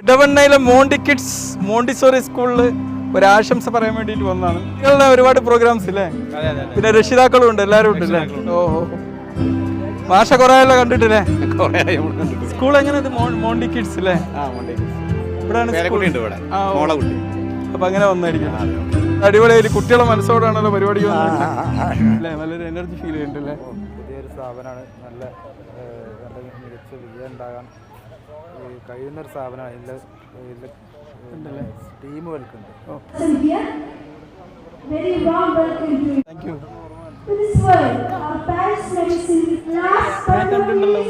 ഇടവണ്ണയിലെ മോണ്ടി kids Montessori സ്കൂളിൽ ഒരു ആശംസ പറയാൻ വേണ്ടിയിട്ട് വന്നതാണ്. നിങ്ങളുടെ ഒരുപാട് പ്രോഗ്രാംസ് ഇല്ലേ? പിന്നെ രക്ഷിതാക്കളും ഉണ്ട്, എല്ലാവരും ഉണ്ട് അല്ലേ? ഓഹോ, മാഷ കുറെ കണ്ടിട്ടില്ലേ? സ്കൂൾ എങ്ങനെ? മോണ്ടി കിഡ്സ് അല്ലേ? അപ്പൊ അങ്ങനെ വന്നായിരിക്കും. അടിപൊളിയായി കുട്ടികളെ മനസ്സോടാണല്ലോ പരിപാടി അല്ലേ? നല്ലൊരു എനർജി ഫീൽ ചെയ്യുന്നുണ്ടല്ലേ? പുതിയൊരു സ്ഥാപനമാണ്, നല്ല മികച്ച വിജയം ഉണ്ടാകാൻ കഴിയുന്നൊരു സ്ഥാപനമാണ്. ഇതിൽ ടീം വെൽക്കുണ്ട്. Thank you. കണ്ടിട്ടുണ്ടല്ലോ.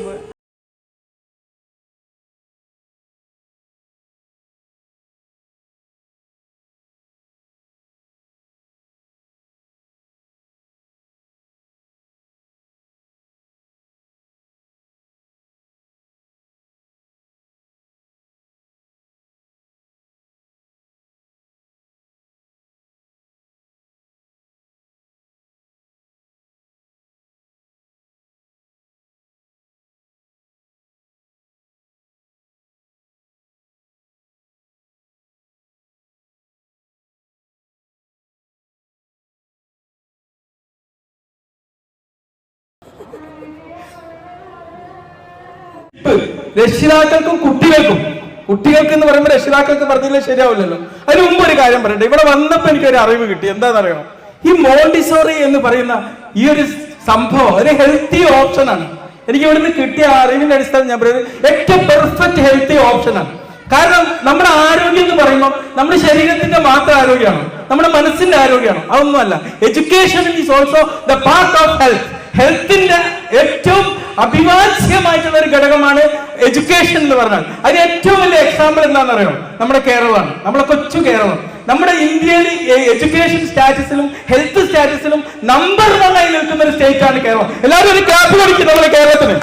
രക്ഷിതാക്കൾക്കും കുട്ടികൾക്ക് എന്ന് പറയുമ്പോൾ രക്ഷിതാക്കൾക്ക് പറഞ്ഞില്ലേ ശരിയാവില്ലല്ലോ. അതിന് മുമ്പ് ഒരു കാര്യം പറയട്ടെ. ഇവിടെ വന്നപ്പോ എനിക്കൊരു അറിവ് കിട്ടി. എന്താണെന്നറിയണം? ഈ മോണ്ടിസോറി എന്ന് പറയുന്ന ഈ ഒരു സംഭവം ഒരു ഹെൽത്തി ഓപ്ഷനാണ്. എനിക്ക് ഇവിടുന്ന് കിട്ടിയ അറിവിന്റെ അടിസ്ഥാനം ഞാൻ പറയുന്നത് ഏറ്റവും പെർഫെക്റ്റ് ഹെൽത്തി ഓപ്ഷനാണ്. കാരണം നമ്മുടെ ആരോഗ്യം എന്ന് പറയുമ്പോൾ നമ്മുടെ ശരീരത്തിന്റെ മാത്രം ആരോഗ്യമാണ്, നമ്മുടെ മനസ്സിന്റെ ആരോഗ്യമാണ്, അതൊന്നുമല്ല. Education is also the part of health. ഹെൽത്തിന്റെ ഏറ്റവും അഭിവാജ്യമായിട്ടുള്ള ഒരു ഘടകമാണ് എഡ്യൂക്കേഷൻ എന്ന് പറഞ്ഞാൽ. അതിന് ഏറ്റവും വലിയ എക്സാമ്പിൾ എന്താണെന്ന് അറിയാം? നമ്മുടെ കേരളമാണ്, നമ്മുടെ കൊച്ചു കേരളം. നമ്മുടെ ഇന്ത്യയിൽ എഡ്യൂക്കേഷൻ സ്റ്റാറ്റസിലും ഹെൽത്ത് സ്റ്റാറ്റസിലും നമ്പർ 1 ആയി നിൽക്കുന്ന ഒരു സ്റ്റേറ്റ് ആണ് കേരളം. എല്ലാവരും ഒരു ക്ലാപ്പ് കൊടുക്കും നമ്മുടെ കേരളത്തിന്.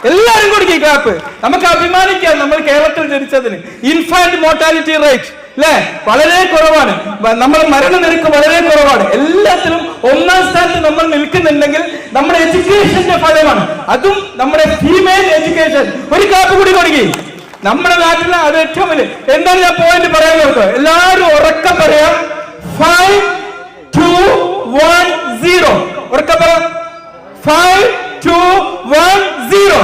എല്ലാവരും കൊടുക്കും ക്ലാപ്പ്. നമുക്ക് അഭിമാനിക്കാം നമ്മൾ കേരളത്തിൽ ജനിച്ചതിന്. ഇൻഫാന്റ് മോർട്ടാലിറ്റി റേറ്റ് അല്ലെ വളരെ കുറവാണ്, നമ്മുടെ മരണനിരക്ക് വളരെ കുറവാണ്. എല്ലാത്തിലും 1ാം സ്ഥാനത്ത് നമ്മൾ നിൽക്കുന്നുണ്ടെങ്കിൽ നമ്മുടെ എഡ്യൂക്കേഷന്റെ ഫലമാണ്. അതും നമ്മുടെ ഫീമെയിൽ എഡ്യൂക്കേഷൻ. ഒരു ക്ലാപ്പ് കൂടി കൊടുക്കി. നമ്മുടെ നാട്ടിലെ അത് ഏറ്റവും വലിയ എന്താണ് ഞാൻ പോയിന്റ് പറയാൻ നോക്കുക. എല്ലാവരും ഉറക്കം പറയാം. 5, 2, 1, 0. ഉറക്കം പറയാം. 5, 2, 1, 0.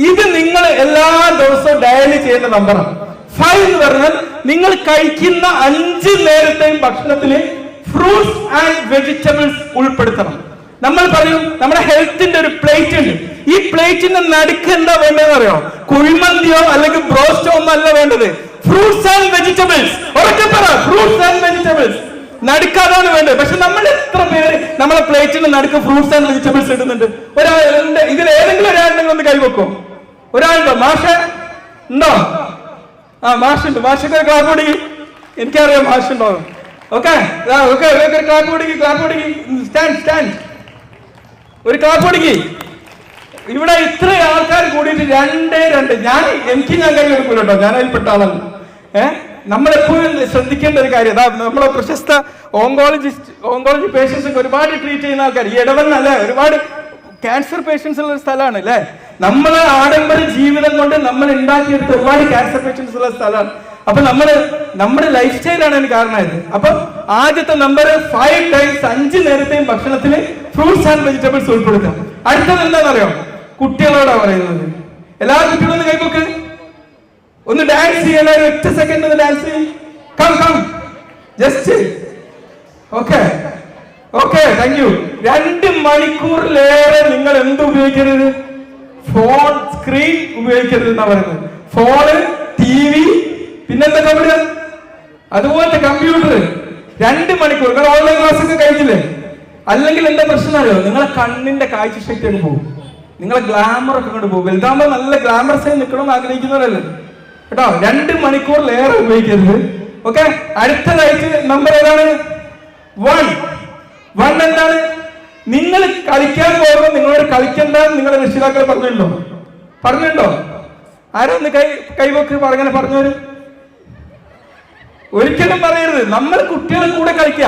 ഇത് നിങ്ങൾ എല്ലാ ദിവസവും ഡയലി ചെയ്യുന്ന നമ്പറാണ്. 5 എന്ന് പറഞ്ഞാൽ നിങ്ങൾ കഴിക്കുന്ന 5 നേരത്തെയും ഭക്ഷണത്തിൽ ഫ്രൂട്ട്സ് ആൻഡ് വെജിറ്റബിൾസ് ഉൾപ്പെടുത്തണം. നമ്മൾ പറയും നമ്മുടെ ഹെൽത്തിന്റെ ഒരു പ്ലേറ്റ് ഉണ്ട്. ഈ പ്ലേറ്റിന്റെ നടുക്ക് എന്താ വേണ്ടതെന്ന് അറിയോ? കുഴിമന്തിയോ അല്ലെങ്കിൽ ബ്രോസ്റ്റോ ഒന്നും അല്ല വേണ്ടത്. Fruits and vegetables. ഉറക്കെ പറ, ഫ്രൂട്ട്സ് ആൻഡ് വെജിറ്റബിൾസ്. നടുക്കാതാണ് വേണ്ടത്. പക്ഷെ നമ്മൾ എത്ര പേര് നമ്മളെ പ്ലേറ്റിന്റെ നടുക്ക് ഫ്രൂട്ട്സ് ആൻഡ് വെജിറ്റബിൾസ് ഇടുന്നുണ്ട്? ഒരാളുണ്ട്. ഇതിൽ ഏതെങ്കിലും ഒരാളുണ്ടെങ്കിൽ ഒന്ന് കൈവെക്കോ? ഒരാളുണ്ടോ? മാഷ ഉണ്ടോ? മാഷുണ്ട്. മാഷൊക്കെ ക്ലാപ്പ് കൊടുക്കി. എനിക്കറിയാം മാഷുണ്ടോ. ഓക്കെ ക്ലാപ്പ് കൊടുക്കി. സ്റ്റാൻഡ്. ഒരു ക്ലാപ്പ് കൊടുക്കി. ഇവിടെ ഇത്ര ആൾക്കാർ കൂടിയിട്ട് 2 ഞാൻ കൈ എടുക്കൂല കേട്ടോ, ഞാൻ അതിൽപ്പെട്ട ആളാണ്. നമ്മളെപ്പോഴും ശ്രദ്ധിക്കേണ്ട ഒരു കാര്യം, നമ്മളെ പ്രശസ്ത ഓങ്കോളജി പേഷ്യൻസ് ഒക്കെ ഒരുപാട് ട്രീറ്റ് ചെയ്യുന്ന ആൾക്കാർ ഈ ഇടവണ്ണല്ലേ, ഒരുപാട് ക്യാൻസർ പേഷ്യൻസ് ഉള്ള ഒരു സ്ഥലമാണ് അല്ലേ. നമ്മളെ ആഡംബര ജീവിതം കൊണ്ട് നമ്മൾ ഉണ്ടാക്കിയെടുത്ത ഒരുപാട് ക്യാൻസർ പേഷ്യൻസ് ഉള്ള സ്ഥലമാണ്. അപ്പൊ നമ്മുടെ ലൈഫ് സ്റ്റൈലാണ് അതിന് കാരണമായത്. അപ്പൊ ആദ്യത്തെ നമ്പർ 5 ടൈംസ് 5 നേരത്തെയും ഭക്ഷണത്തിൽ ഫ്രൂട്ട്സ് ആൻഡ് വെജിറ്റബിൾസ് ഉൾപ്പെടുത്താം. അടുത്തത് എന്താണെന്നറിയോ? കുട്ടികളോടാ പറയുന്നത്. എല്ലാ കുട്ടികളും ഒന്ന് കൈപ്പൊക്ക്. ഒന്ന് ഡാൻസ് ചെയ്യാൻ 1 സെക്കൻഡ് ഒന്ന് ഡാൻസ് ചെയ്യും. Come just. Okay thank you. 2 മണിക്കൂറിലേറെ നിങ്ങൾ എന്ത് ഉപയോഗിക്കരുത്? ഫോൺ സ്ക്രീൻ ഉപയോഗിക്കരുത് എന്നാ പറയുന്നത്. ഫോണ്, TV, പിന്നെന്താ പറയുക, അതുപോലത്തെ കമ്പ്യൂട്ടർ 2 മണിക്കൂർ. നിങ്ങൾ ഓൺലൈൻ ക്ലാസ് ഒക്കെ കഴിഞ്ഞില്ലേ? അല്ലെങ്കിൽ എന്താ പ്രശ്നം അറിയോ? നിങ്ങളെ കണ്ണിന്റെ കാഴ്ച ശക്തി ഒക്കെ പോകും, നിങ്ങളെ ഗ്ലാമർ ഒക്കെ കൊണ്ട് പോകും. വലുതാകുമ്പോ നല്ല ഗ്ലാമറസ് ആയി നിൽക്കണം ആഗ്രഹിക്കുന്നവരല്ലേ കേട്ടോ. 2 മണിക്കൂറിലേറെ ഉപയോഗിക്കരുത്. ഓക്കെ. അടുത്തതായിട്ട് നമ്പർ ഏതാണ്? 1 എന്താണ്? നിങ്ങൾ കളിക്കാൻ പോകുമ്പോൾ നിങ്ങളോട് കളിക്കണ്ടെന്ന് നിങ്ങളുടെ രക്ഷിതാക്കൾ പറഞ്ഞിട്ടുണ്ടോ? ആരൊന്ന് കൈവക്ക് അങ്ങനെ പറഞ്ഞവര്? ഒരിക്കലും പറയരുത്. നമ്മൾ കുട്ടികളെ കൂടെ കളിക്കുക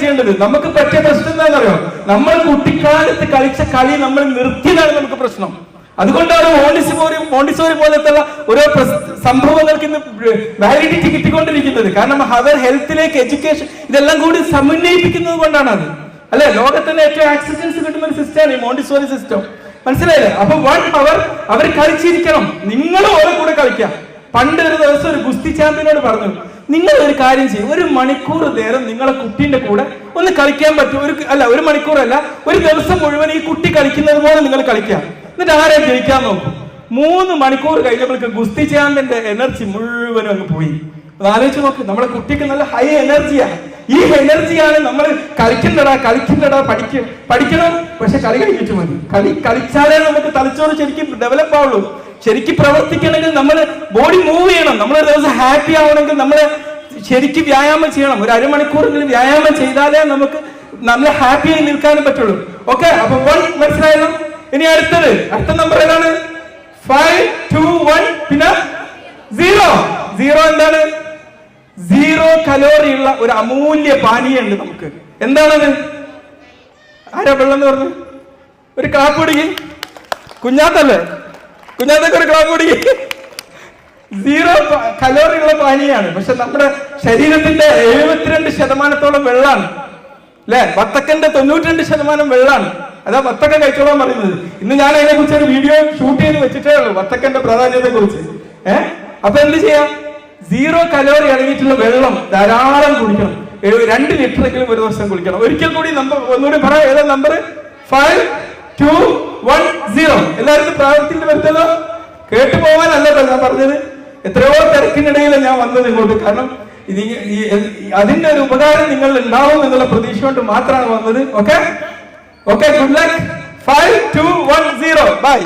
ചെയ്യേണ്ടത്. നമുക്ക് പറ്റിയ പ്രശ്നം എന്താണെന്നറിയോ? നമ്മൾ കുട്ടിക്കാലത്ത് കളിച്ച കളി നമ്മൾ നിർത്തിയതാണ് നമുക്ക് പ്രശ്നം. അതുകൊണ്ടാണ് മോണ്ടിസോറി പോലത്തെ ഓരോ സംഭവങ്ങൾക്ക് ഇന്ന് വാലിഡിറ്റി കിട്ടിക്കൊണ്ടിരിക്കുന്നത്. കാരണം അവർ ഹെൽത്തിലേക്ക് എഡ്യൂക്കേഷൻ ഇതെല്ലാം കൂടി സമന്വയിപ്പിക്കുന്നത് കൊണ്ടാണ് അത്, അല്ലെ? ലോകത്തിന്റെ ഏറ്റവും ആക്സെപ്റ്റൻസ് കിട്ടുന്ന ഒരു സിസ്റ്റമാണ് ഈ മോണ്ടിസോറി സിസ്റ്റം. മനസ്സിലായില്ലേ? അപ്പൊ 1 hour അവർ കളിച്ചിരിക്കണം, നിങ്ങളും ഓരോ കൂടെ കളിക്കാം. പണ്ട് ഒരു ദിവസം ഒരു ഗുസ്തി ചാമ്പ്യനോട് പറഞ്ഞു, നിങ്ങൾ ഒരു കാര്യം ചെയ്യും, 1 മണിക്കൂർ നേരം നിങ്ങളെ കുട്ടീന്റെ കൂടെ ഒന്ന് കളിക്കാൻ പറ്റും. 1 മണിക്കൂറല്ല, ഒരു ദിവസം മുഴുവൻ ഈ കുട്ടി കളിക്കുന്നത് പോലെ നിങ്ങൾ കളിക്കാം. എന്നിട്ട് ആരെ ജയിക്കാൻ നോക്കും. 3 മണിക്കൂർ കഴിഞ്ഞപ്പോഴേക്ക് ഗുസ്തി ചാമ്പ്യന്റെ എനർജി മുഴുവനും അങ്ങ് പോയി. ആലോചിച്ച് നോക്ക്, നമ്മുടെ കുട്ടിക്ക് നല്ല ഹൈ എനർജിയാണ്. ഈ എനർജിയാണ് നമ്മൾ കളിക്കണ്ടടാ പഠിക്കണം, പക്ഷെ കളി കഴിഞ്ഞിട്ട് മതി. കളിച്ചാലേ നമുക്ക് തലച്ചോറ് ശരിക്കും ഡെവലപ്പ് ആവുള്ളൂ. ശരിക്കും പ്രവർത്തിക്കണമെങ്കിൽ നമ്മൾ ബോഡി മൂവ് ചെയ്യണം. നമ്മൾ ഒരു ദിവസം ഹാപ്പി ആവണമെങ്കിൽ നമ്മൾ ശരിക്കും വ്യായാമം ചെയ്യണം. ഒരു അരമണിക്കൂറെങ്കിലും വ്യായാമം ചെയ്താലേ നമുക്ക് നല്ല ഹാപ്പി ആയി നിൽക്കാനും പറ്റുള്ളൂ. ഓക്കെ, അപ്പൊ 1 മനസ്സിലായല്ലോ. ഇനി അടുത്ത നമ്പർ ഏതാണ്? 5, 2, 1 പിന്നെ 0. 0 എന്താണ്? 0 കലോറി ഉള്ള ഒരു അമൂല്യ പാനീയുണ്ട് നമുക്ക്. എന്താണത്? ആരാ വെള്ളം എന്ന് പറഞ്ഞു? ഒരു ക്ലാപ്പ് കൊടുക്കി. കുഞ്ഞാത്തല്ലേ? കുഞ്ഞാത്തൊക്കെ ഒരു ക്ലാപ്പ് കൊടുക്കി. 0 കലോറി ഉള്ള പാനീയാണ്. പക്ഷെ നമ്മുടെ ശരീരത്തിന്റെ 72% വെള്ളമാണ്, അല്ലെ? വത്തക്കന്റെ 92% വെള്ളമാണ്. അതാ വത്തക്ക കഴിച്ചോളാൻ പറയുന്നത്. ഇന്ന് ഞാൻ അതിനെ കുറിച്ച് ഒരു വീഡിയോ ഷൂട്ട് ചെയ്ത് വെച്ചിട്ടേ ഉള്ളൂ, വത്തക്കന്റെ പ്രാധാന്യത്തെ കുറിച്ച്. അപ്പൊ എന്ത് ചെയ്യാം? 0 കലോറി അടങ്ങിയിട്ടുള്ള വെള്ളം ധാരാളം കുടിക്കണം. 2 ലിറ്ററെങ്കിലും ഒരു ദിവസം കുടിക്കണം. ഒരിക്കൽ കൂടി നമ്പർ ഒന്നുകൂടി പറയാം. ഏതാ നമ്പർ? 5, 2, 1, 0. എല്ലാവരും പ്രാവർത്തിയിൽ വരുത്തല്ലോ. കേട്ടു പോകാനല്ലോ ഞാൻ പറഞ്ഞത്. എത്രയോ തിരക്കിനിടയിൽ ഞാൻ വന്നത് ഇങ്ങോട്ട്. കാരണം അതിന്റെ ഒരു ഉപകാരം നിങ്ങൾ ഉണ്ടാവും എന്നുള്ള പ്രതീക്ഷ കൊണ്ട് മാത്രമാണ് വന്നത്. Okay, good luck. 5, 2, 1, 0. ബൈ.